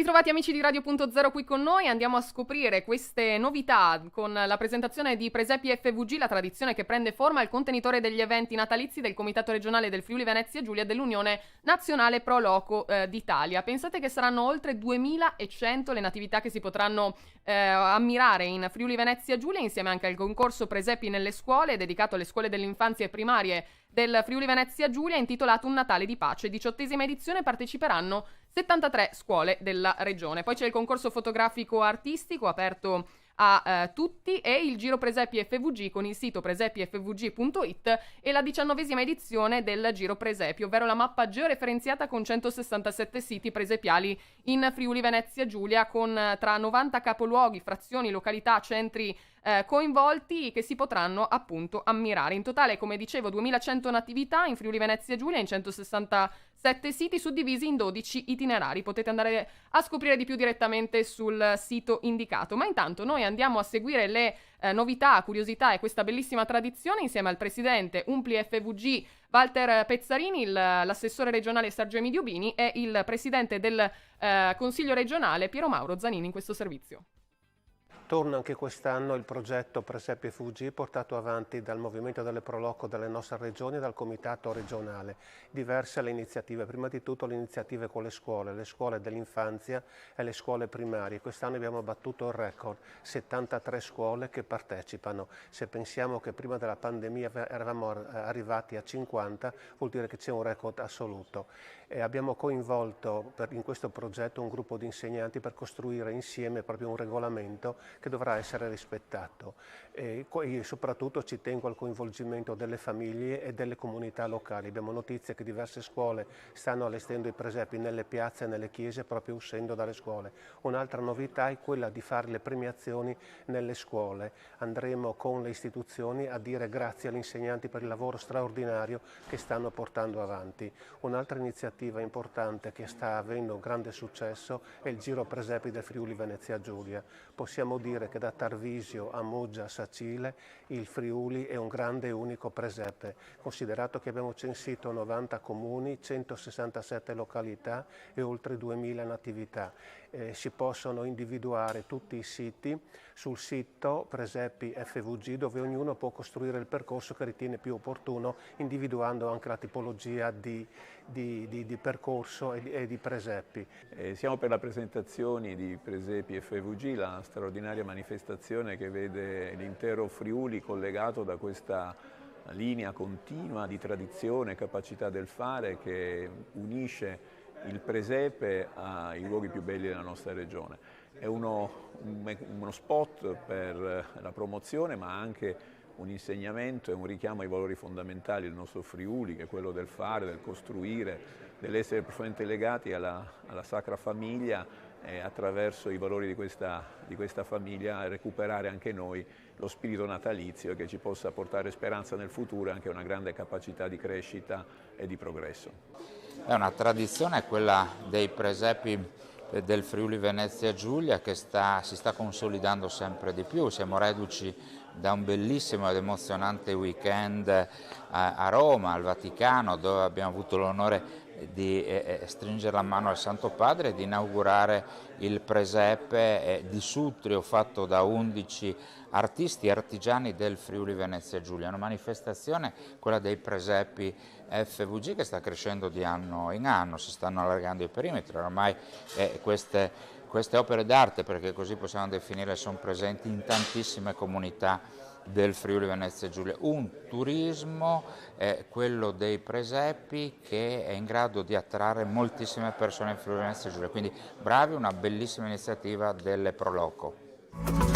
ritrovati amici di Radio.0 qui con noi, andiamo a scoprire queste novità con la presentazione di Presepi FVG, la tradizione che prende forma al contenitore degli eventi natalizi del Comitato Regionale del Friuli Venezia Giulia dell'Unione Nazionale Pro Loco d'Italia. Pensate che saranno oltre 2100 le natività che si potranno ammirare in Friuli Venezia Giulia, insieme anche al concorso Presepi nelle scuole, dedicato alle scuole dell'infanzia e primarie del Friuli Venezia Giulia, intitolato Un Natale di Pace. 18ª edizione, parteciperanno 73 scuole della regione. Poi c'è il concorso fotografico artistico aperto a tutti e il Giro Presepi FVG con il sito presepifvg.it e la 19ª edizione del Giro Presepi, ovvero la mappa georeferenziata con 167 siti presepiali in Friuli Venezia Giulia, con tra 90 capoluoghi, frazioni, località, centri coinvolti che si potranno appunto ammirare. In totale, come dicevo, 2100 natività in Friuli Venezia Giulia in 167 siti suddivisi in 12 itinerari. Potete andare a scoprire di più direttamente sul sito indicato. Ma intanto noi andiamo a seguire le novità, curiosità e questa bellissima tradizione insieme al presidente Umpli FVG Walter Pezzarini, l'assessore regionale Sergio Emidio Bini e il presidente del Consiglio regionale Piero Mauro Zanini in questo servizio. Torna anche quest'anno il progetto Presepi FVG portato avanti dal Movimento delle Pro Loco delle nostre regioni e dal Comitato regionale. Diverse le iniziative, prima di tutto le iniziative con le scuole dell'infanzia e le scuole primarie. Quest'anno abbiamo battuto il record, 73 scuole che partecipano. Se pensiamo che prima della pandemia eravamo arrivati a 50, vuol dire che c'è un record assoluto. E abbiamo coinvolto in questo progetto un gruppo di insegnanti per costruire insieme proprio un regolamento che dovrà essere rispettato. E soprattutto ci tengo al coinvolgimento delle famiglie e delle comunità locali. Abbiamo notizie che diverse scuole stanno allestendo i presepi nelle piazze e nelle chiese proprio uscendo dalle scuole. Un'altra novità è quella di fare le premiazioni nelle scuole. Andremo con le istituzioni a dire grazie agli insegnanti per il lavoro straordinario che stanno portando avanti. Un'altra iniziativa importante che sta avendo un grande successo è il Giro Presepi del Friuli Venezia Giulia. Possiamo dire che da Tarvisio a Muggia a Sacile il Friuli è un grande e unico presepe, considerato che abbiamo censito 90 comuni, 167 località e oltre 2000 natività. Si possono individuare tutti i siti sul sito Presepi FVG, dove ognuno può costruire il percorso che ritiene più opportuno, individuando anche la tipologia di percorso e di presepi. Siamo per la presentazione di Presepi FVG, la straordinaria manifestazione che vede l'intero Friuli collegato da questa linea continua di tradizione e capacità del fare che unisce il presepe ai luoghi più belli della nostra regione. È uno spot per la promozione, ma anche un insegnamento e un richiamo ai valori fondamentali del nostro Friuli, che è quello del fare, del costruire, dell'essere profondamente legati alla Sacra Famiglia e attraverso i valori di questa famiglia recuperare anche noi lo spirito natalizio che ci possa portare speranza nel futuro e anche una grande capacità di crescita e di progresso. È una tradizione quella dei presepi del Friuli Venezia Giulia che si sta consolidando sempre di più. Siamo reduci da un bellissimo ed emozionante weekend a Roma, al Vaticano, dove abbiamo avuto l'onore di stringere la mano al Santo Padre e di inaugurare il presepe di Sutrio fatto da 11 artisti e artigiani del Friuli Venezia Giulia. Una manifestazione, quella dei presepi FVG, che sta crescendo di anno in anno, si stanno allargando i perimetri, ormai queste opere d'arte, perché così possiamo definire, sono presenti in tantissime comunità del Friuli Venezia Giulia. Un turismo, quello dei presepi, che è in grado di attrarre moltissime persone in Friuli Venezia Giulia, quindi bravi, una bellissima iniziativa delle Pro Loco.